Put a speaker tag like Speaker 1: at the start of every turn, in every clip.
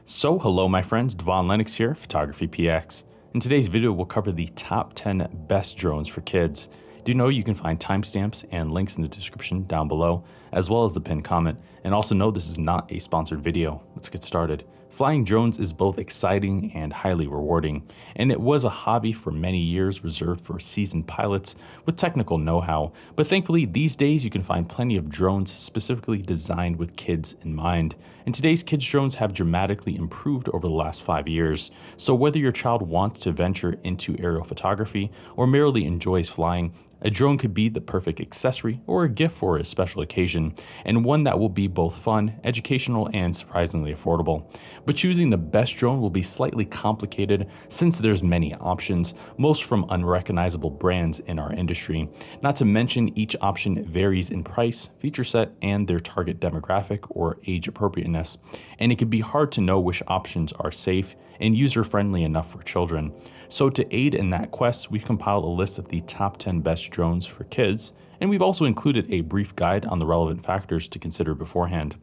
Speaker 1: So hello my friends, Devaun Lennox here, PhotographyPX. In today's video we'll cover the top 10 best drones for kids. Do know you can find timestamps and links in the description down below, as well as the pinned comment, and also know this is not a sponsored video. Let's get started. Flying drones is both exciting and highly rewarding, and it was a hobby for many years reserved for seasoned pilots with technical know-how, but thankfully these days you can find plenty of drones specifically designed with kids in mind. And today's kids drones have dramatically improved over the last 5 years, so whether your child wants to venture into aerial photography or merely enjoys flying, a drone could be the perfect accessory or a gift for a special occasion, and one that will be both fun, educational, and surprisingly affordable. But choosing the best drone will be slightly complicated since there's many options, most from unrecognizable brands in our industry. Not to mention each option varies in price, feature set, and their target demographic or age appropriateness, and it can be hard to know which options are safe and user-friendly enough for children. So to aid in that quest, we've compiled a list of the top 10 best drones for kids, and we've also included a brief guide on the relevant factors to consider beforehand.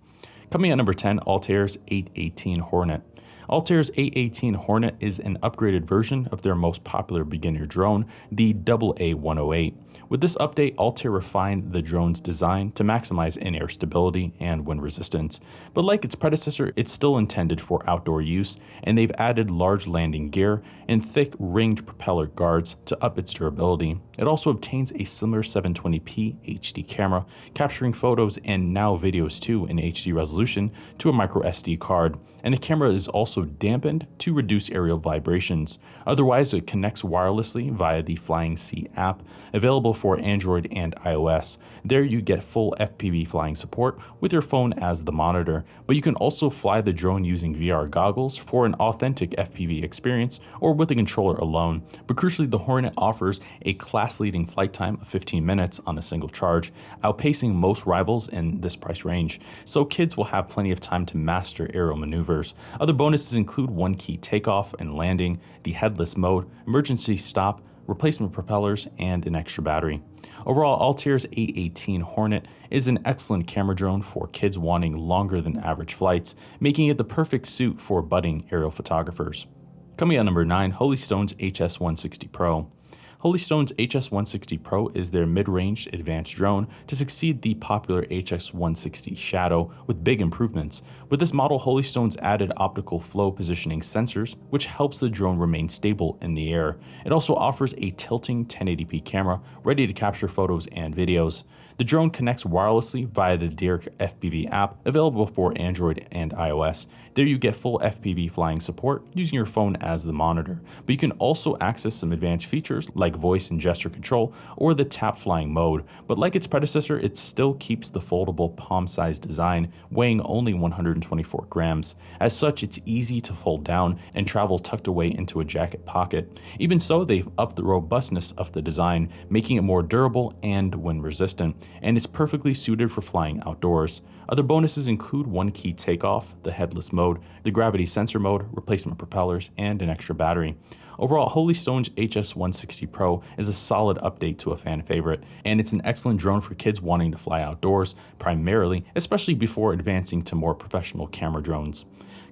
Speaker 1: Coming at number 10, Altair's A18 Hornet. Altair's A18 Hornet is an upgraded version of their most popular beginner drone, the AA108. With this update, Altair refined the drone's design to maximize in-air stability and wind resistance. But like its predecessor, it's still intended for outdoor use, and they've added large landing gear and thick ringed propeller guards to up its durability. It also obtains a similar 720p HD camera, capturing photos and now videos too in HD resolution to a micro SD card. And the camera is also dampened to reduce aerial vibrations. Otherwise, it connects wirelessly via the Flying C app, available for Android and iOS. There you get full FPV flying support with your phone as the monitor, but you can also fly the drone using VR goggles for an authentic FPV experience or with a controller alone. But crucially, the Hornet offers a class-leading flight time of 15 minutes on a single charge, outpacing most rivals in this price range, so kids will have plenty of time to master aerial maneuvers. Other bonuses include one-key takeoff and landing, the headless mode, emergency stop, replacement propellers, and an extra battery. Overall, Altair's A18 Hornet is an excellent camera drone for kids wanting longer than average flights, making it the perfect suit for budding aerial photographers. Coming at number 9, Holystone's HS160 Pro. Holystone's HS160 Pro is their mid-range advanced drone to succeed the popular HS160 Shadow with big improvements. With this model, Holystone's added optical flow positioning sensors, which helps the drone remain stable in the air. It also offers a tilting 1080p camera ready to capture photos and videos. The drone connects wirelessly via the Dirk FPV app, available for Android and iOS. There you get full FPV flying support using your phone as the monitor, but you can also access some advanced features like voice and gesture control or the tap flying mode. But like its predecessor, it still keeps the foldable palm-sized design, weighing only 124 grams. As such, it's easy to fold down and travel tucked away into a jacket pocket. Even so, they've upped the robustness of the design, making it more durable and wind resistant, and it's perfectly suited for flying outdoors. Other bonuses include one-key takeoff, the headless mode, the gravity sensor mode, replacement propellers, and an extra battery. Overall, Holystone's HS160 Pro is a solid update to a fan favorite, and it's an excellent drone for kids wanting to fly outdoors, primarily, especially before advancing to more professional camera drones.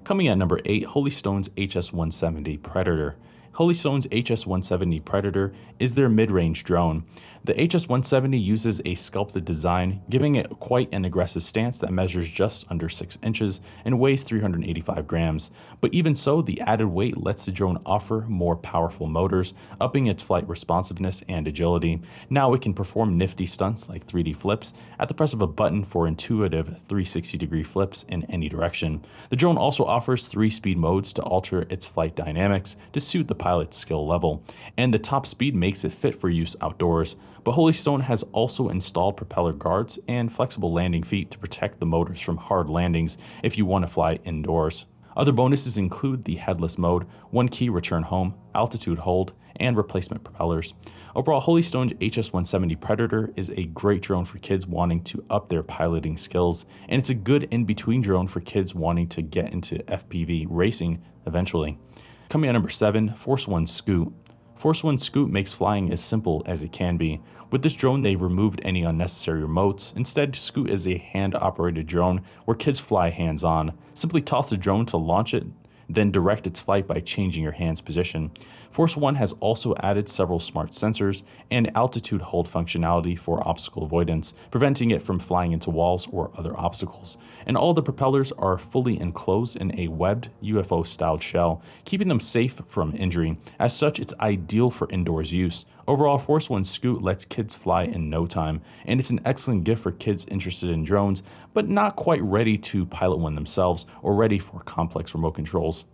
Speaker 1: Coming at number 8, Holystone's HS170 Predator. Holystone's HS170 Predator is their mid-range drone. The HS170 uses a sculpted design, giving it quite an aggressive stance that measures just under 6 inches and weighs 385 grams. But even so, the added weight lets the drone offer more powerful motors, upping its flight responsiveness and agility. Now it can perform nifty stunts like 3D flips at the press of a button for intuitive 360-degree flips in any direction. The drone also offers 3 speed modes to alter its flight dynamics to suit the pilot's skill level, and the top speed makes it fit for use outdoors. But Holystone has also installed propeller guards and flexible landing feet to protect the motors from hard landings if you want to fly indoors. Other bonuses include the headless mode, one-key return home, altitude hold, and replacement propellers. Overall, Holystone's HS170 Predator is a great drone for kids wanting to up their piloting skills, and it's a good in-between drone for kids wanting to get into FPV racing eventually. Coming at number 7, Force1 Scoot. Force1 Scoot makes flying as simple as it can be. With this drone, they removed any unnecessary remotes. Instead, Scoot is a hand-operated drone where kids fly hands-on. Simply toss the drone to launch it, then direct its flight by changing your hand's position. Force1 has also added several smart sensors and altitude hold functionality for obstacle avoidance, preventing it from flying into walls or other obstacles. And all the propellers are fully enclosed in a webbed UFO-styled shell, keeping them safe from injury. As such, it's ideal for indoors use. Overall, Force1 Scoot lets kids fly in no time, and it's an excellent gift for kids interested in drones, but not quite ready to pilot one themselves or ready for complex remote controls.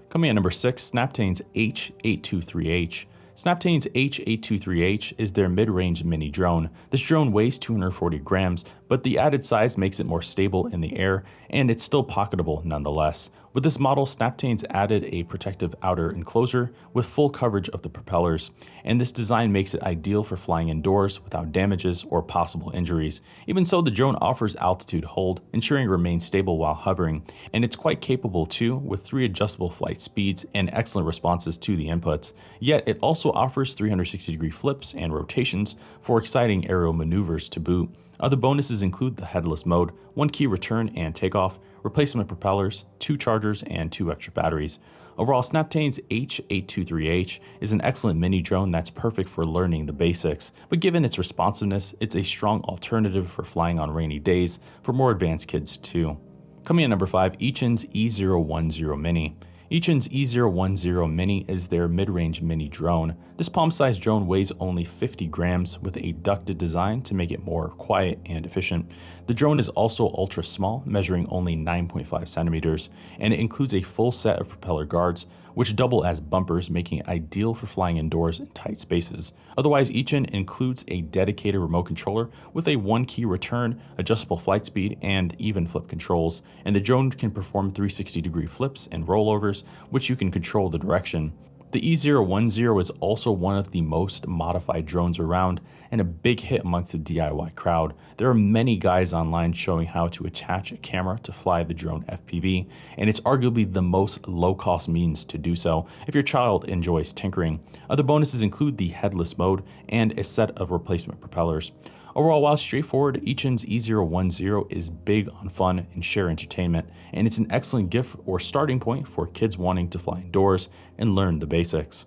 Speaker 1: Coming at number 6, SNAPTAIN's H823H. SNAPTAIN's H823H is their mid-range mini drone. This drone weighs 240 grams, but the added size makes it more stable in the air, and it's still pocketable nonetheless. With this model, SNAPTAIN's added a protective outer enclosure with full coverage of the propellers, and this design makes it ideal for flying indoors without damages or possible injuries. Even so, the drone offers altitude hold, ensuring it remains stable while hovering, and it's quite capable too, with 3 adjustable flight speeds and excellent responses to the inputs. Yet, it also offers 360-degree flips and rotations for exciting aerial maneuvers to boot. Other bonuses include the headless mode, 1 key return and takeoff, replacement propellers, 2 chargers, and 2 extra batteries. Overall, SNAPTAIN's H823H is an excellent mini drone that's perfect for learning the basics, but given its responsiveness, it's a strong alternative for flying on rainy days for more advanced kids too. Coming in number 5, EACHINE's E010 Mini. EACHINE's E010 Mini is their mid-range mini drone. This palm-sized drone weighs only 50 grams with a ducted design to make it more quiet and efficient. The drone is also ultra small, measuring only 9.5 centimeters, and it includes a full set of propeller guards, which double as bumpers, making it ideal for flying indoors in tight spaces. Otherwise, EACHINE includes a dedicated remote controller with a 1 key return, adjustable flight speed, and even flip controls, and the drone can perform 360-degree flips and rollovers, which you can control the direction. The E010 is also one of the most modified drones around and a big hit amongst the DIY crowd. There are many guys online showing how to attach a camera to fly the drone FPV, and it's arguably the most low-cost means to do so if your child enjoys tinkering. Other bonuses include the headless mode and a set of replacement propellers. Overall, while straightforward, EACHINE's E010 is big on fun and sheer entertainment, and it's an excellent gift or starting point for kids wanting to fly indoors and learn the basics.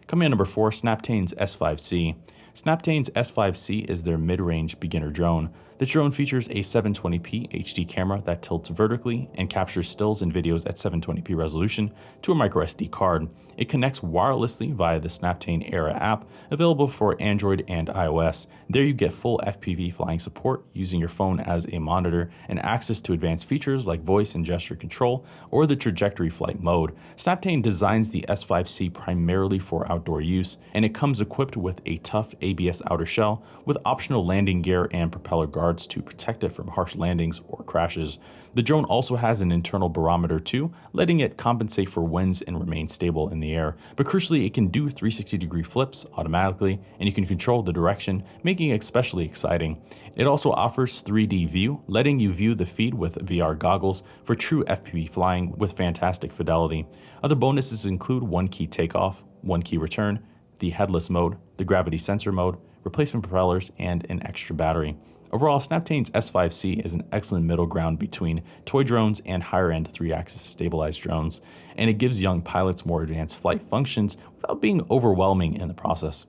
Speaker 1: Coming in number 4, SNAPTAIN's S5C. SNAPTAIN's S5C is their mid-range beginner drone. This drone features a 720p HD camera that tilts vertically and captures stills and videos at 720p resolution to a microSD card. It connects wirelessly via the SNAPTAIN Era app, available for Android and iOS. There you get full FPV flying support using your phone as a monitor and access to advanced features like voice and gesture control or the trajectory flight mode. SNAPTAIN designs the S5C primarily for outdoor use, and it comes equipped with a tough ABS outer shell with optional landing gear and propeller guards to protect it from harsh landings or crashes. The drone also has an internal barometer too, letting it compensate for winds and remain stable in the air. But crucially, it can do 360-degree flips automatically, and you can control the direction, making it especially exciting. It also offers 3D view, letting you view the feed with VR goggles for true FPV flying with fantastic fidelity. Other bonuses include 1 key takeoff, 1 key return, the headless mode, the gravity sensor mode, replacement propellers, and an extra battery. Overall, SNAPTAIN's S5C is an excellent middle ground between toy drones and higher-end 3-axis stabilized drones, and it gives young pilots more advanced flight functions without being overwhelming in the process.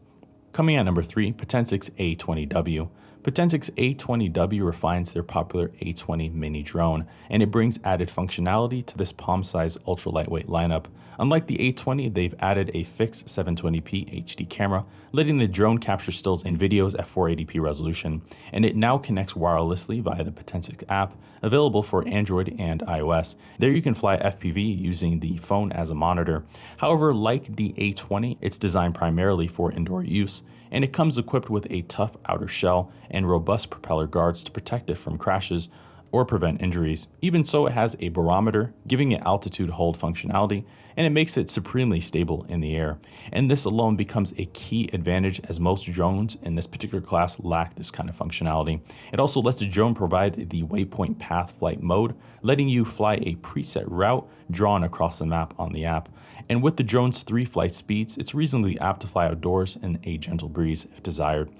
Speaker 1: Coming at number 3, Potensic A20W. Potensic A20W refines their popular A20 mini drone, and it brings added functionality to this palm-sized ultra-lightweight lineup. Unlike the A20, they've added a fixed 720p HD camera, letting the drone capture stills and videos at 480p resolution, and it now connects wirelessly via the Potensic app, available for Android and iOS. There you can fly FPV using the phone as a monitor. However, like the A20, it's designed primarily for indoor use, and it comes equipped with a tough outer shell and robust propeller guards to protect it from crashes. or prevent injuries. Even so, it has a barometer, giving it altitude hold functionality, and it makes it supremely stable in the air. And this alone becomes a key advantage, as most drones in this particular class lack this kind of functionality. It also lets the drone provide the waypoint path flight mode, letting you fly a preset route drawn across the map on the app. And with the drone's 3 flight speeds, it's reasonably apt to fly outdoors in a gentle breeze if desired.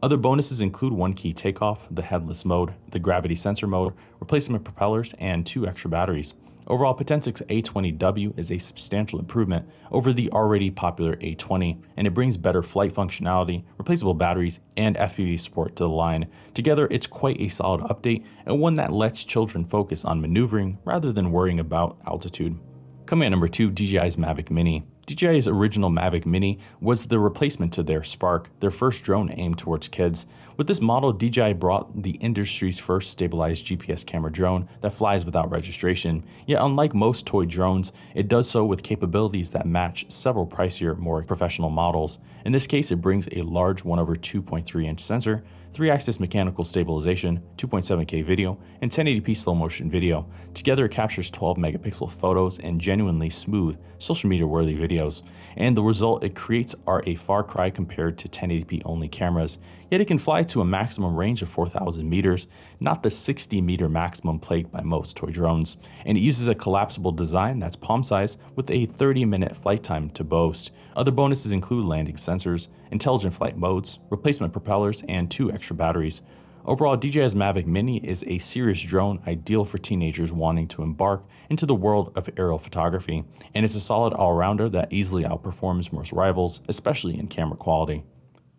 Speaker 1: Other bonuses include 1 key takeoff, the headless mode, the gravity sensor mode, replacement propellers, and 2 extra batteries. Overall, Potensic A20W is a substantial improvement over the already popular A20, and it brings better flight functionality, replaceable batteries, and FPV support to the line. Together, it's quite a solid update, and one that lets children focus on maneuvering rather than worrying about altitude. Coming at number 2, DJI's Mavic Mini. DJI's original Mavic Mini was the replacement to their Spark, their first drone aimed towards kids. With this model, DJI brought the industry's first stabilized GPS camera drone that flies without registration. Yet unlike most toy drones, it does so with capabilities that match several pricier, more professional models. In this case, it brings a large 1/2.3-inch sensor, 3-axis mechanical stabilization, 2.7K video, and 1080p slow motion video. Together, it captures 12 megapixel photos and genuinely smooth, social media worthy videos. And the result it creates are a far cry compared to 1080p only cameras. Yet it can fly to a maximum range of 4,000 meters, not the 60 meter maximum plagued by most toy drones. And it uses a collapsible design that's palm size with a 30-minute flight time to boast. Other bonuses include landing sensors, intelligent flight modes, replacement propellers, and 2 extra batteries. Overall, DJI's Mavic Mini is a serious drone ideal for teenagers wanting to embark into the world of aerial photography, and it's a solid all-rounder that easily outperforms most rivals, especially in camera quality.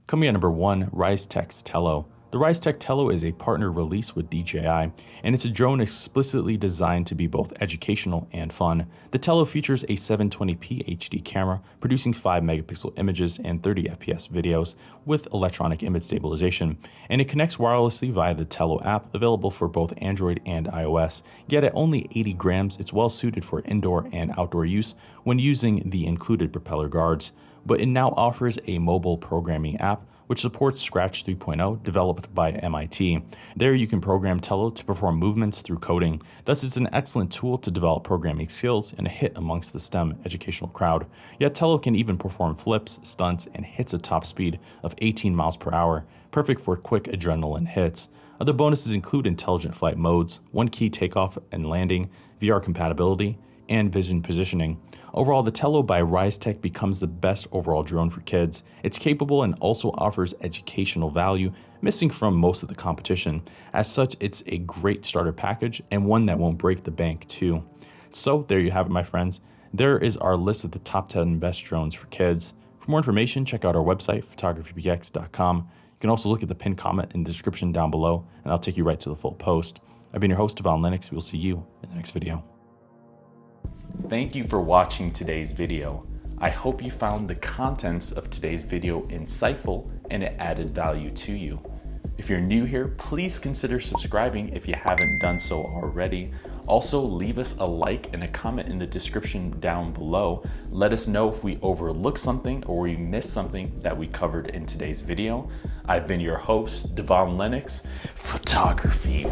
Speaker 1: Coming at number 1, Ryze Tello. The Ryze Tello is a partner release with DJI, and it's a drone explicitly designed to be both educational and fun. The Tello features a 720p HD camera, producing 5 megapixel images and 30 FPS videos with electronic image stabilization, and it connects wirelessly via the Tello app, available for both Android and iOS. Yet at only 80 grams, it's well suited for indoor and outdoor use when using the included propeller guards. But it now offers a mobile programming app which supports Scratch 3.0, developed by MIT. There you can program Tello to perform movements through coding. Thus, it's an excellent tool to develop programming skills and a hit amongst the STEM educational crowd. Yet Tello can even perform flips, stunts, and hits at top speed of 18 miles per hour, perfect for quick adrenaline hits. Other bonuses include intelligent flight modes, 1 key takeoff and landing, VR compatibility, and vision positioning. Overall, the Tello by Ryze becomes the best overall drone for kids. It's capable and also offers educational value, missing from most of the competition. As such, it's a great starter package and one that won't break the bank too. So there you have it, my friends. There is our list of the top 10 best drones for kids. For more information, check out our website, PhotographyPX.com. You can also look at the pinned comment in the description down below, and I'll take you right to the full post. I've been your host, Devaun Lennox. We'll see you in the next video. Thank you for watching today's video. I hope you found the contents of today's video insightful and it added value to you. If you're new here, please consider subscribing if you haven't done so already. Also, leave us a like and a comment in the description down below. Let us know if we overlooked something or we missed something that we covered in today's video. I've been your host, Devaun Lennox. Photography.